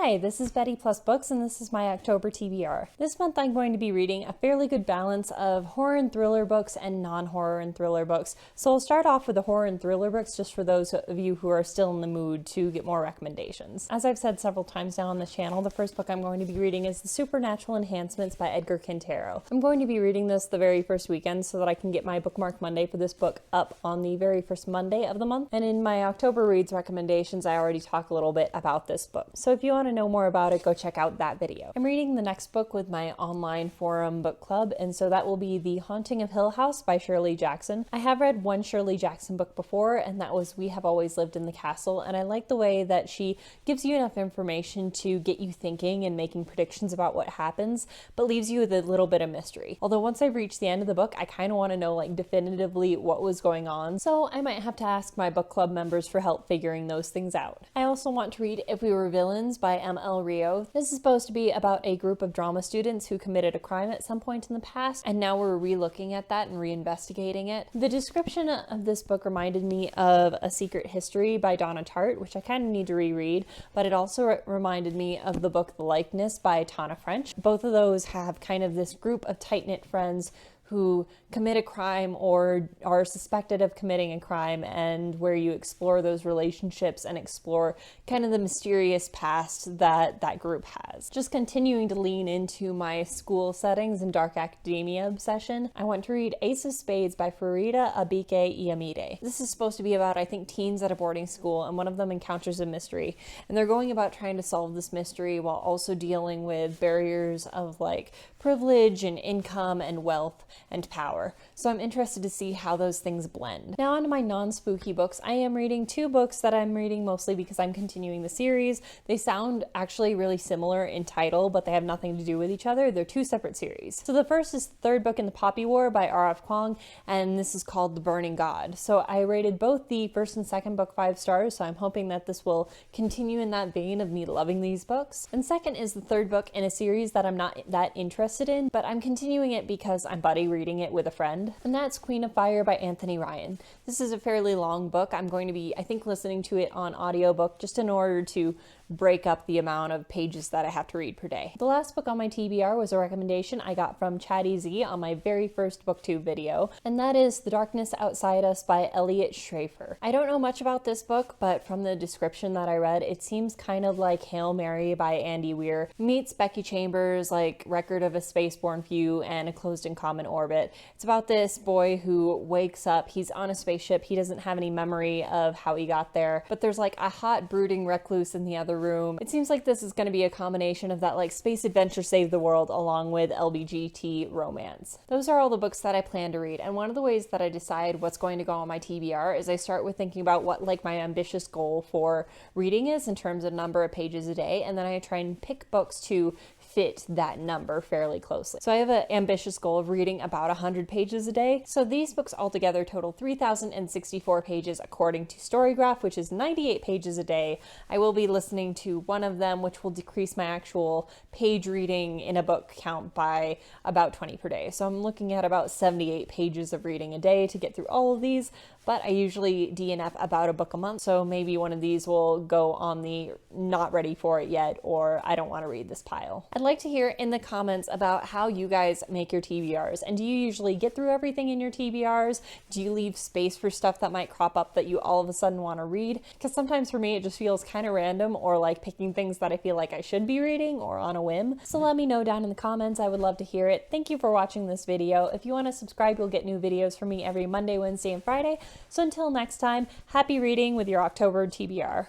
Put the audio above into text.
Hi, this is Betty Plus Books, and this is my October TBR. This month I'm going to be reading a fairly good balance of horror and thriller books and non-horror and thriller books. So I'll start off with the horror and thriller books just for those of you who are still in the mood to get more recommendations. As I've said several times now on this channel, the first book I'm going to be reading is The Supernatural Enhancements by Edgar Cantero. I'm going to be reading this the very first weekend so that I can get my bookmark Monday for this book up on the very first Monday of the month. And in my October Reads recommendations, I already talk a little bit about this book. So if you want to know more about it, go check out that video. I'm reading the next book with my online forum book club, and so that will be The Haunting of Hill House by Shirley Jackson. I have read one Shirley Jackson book before, and that was We Have Always Lived in the Castle, and I like the way that she gives you enough information to get you thinking and making predictions about what happens, but leaves you with a little bit of mystery. Although once I've reached the end of the book, I kind of want to know like definitively what was going on, so I might have to ask my book club members for help figuring those things out. I also want to read If We Were Villains by M.L. Rio. This is supposed to be about a group of drama students who committed a crime at some point in the past, and now we're re-looking at that and reinvestigating it. The description of this book reminded me of A Secret History by Donna Tartt, which I kind of need to reread, but it also reminded me of the book The Likeness by Tana French. Both of those have kind of this group of tight-knit friends who commit a crime or are suspected of committing a crime, and where you explore those relationships and explore kind of the mysterious past that that group has. Just continuing to lean into my school settings and dark academia obsession, I want to read Ace of Spades by Faridah, Àbíké-Íyímídé. This is supposed to be about, I think, teens at a boarding school, and one of them encounters a mystery, and they're going about trying to solve this mystery while also dealing with barriers of like privilege and income and wealth and power. So I'm interested to see how those things blend. Now on to my non-spooky books. I am reading two books that I'm reading mostly because I'm continuing the series. They sound actually really similar in title, but they have nothing to do with each other. They're two separate series. So the first is the third book in the Poppy War by R.F. Kuang, and this is called The Burning God. So I rated both the first and second book 5 stars, so I'm hoping that this will continue in that vein of me loving these books. And second is the third book in a series that I'm not that interested in, but I'm continuing it because I'm buddy reading it with a friend, and that's Queen of Fire by Anthony Ryan. This is a fairly long book. I'm going to be, I think, listening to it on audiobook just in order to break up the amount of pages that I have to read per day. The last book on my TBR was a recommendation I got from Chatty Z on my very first booktube video, and that is The Darkness Outside Us by Eliot Schrefer. I don't know much about this book, but from the description that I read, it seems kind of like Hail Mary by Andy Weir meets Becky Chambers' like Record of a Spaceborne Few and A Closed and Common Orbit. It's about this boy who wakes up, he's on a spaceship, he doesn't have any memory of how he got there, but there's like a hot brooding recluse in the other room. It seems like this is going to be a combination of that like space adventure save the world along with LBGT romance. Those are all the books that I plan to read, and one of the ways that I decide what's going to go on my TBR is I start with thinking about what like my ambitious goal for reading is in terms of number of pages a day, and then I try and pick books to fit that number fairly closely. So I have an ambitious goal of reading about 100 pages a day. So these books altogether total 3,064 pages according to Storygraph, which is 98 pages a day. I will be listening to one of them, which will decrease my actual page reading in a book count by about 20 per day. So I'm looking at about 78 pages of reading a day to get through all of these, but I usually DNF about a book a month, so maybe one of these will go on the not ready for it yet, or I don't want to read this pile. I'd like to hear in the comments about how you guys make your TBRs, and do you usually get through everything in your TBRs? Do you leave space for stuff that might crop up that you all of a sudden want to read? Because sometimes for me it just feels kind of random, or like picking things that I feel like I should be reading or on a whim. So let me know down in the comments. I would love to hear it. Thank you for watching this video. If you want to subscribe, you'll get new videos from me every Monday, Wednesday, and Friday. So until next time, happy reading with your October TBR.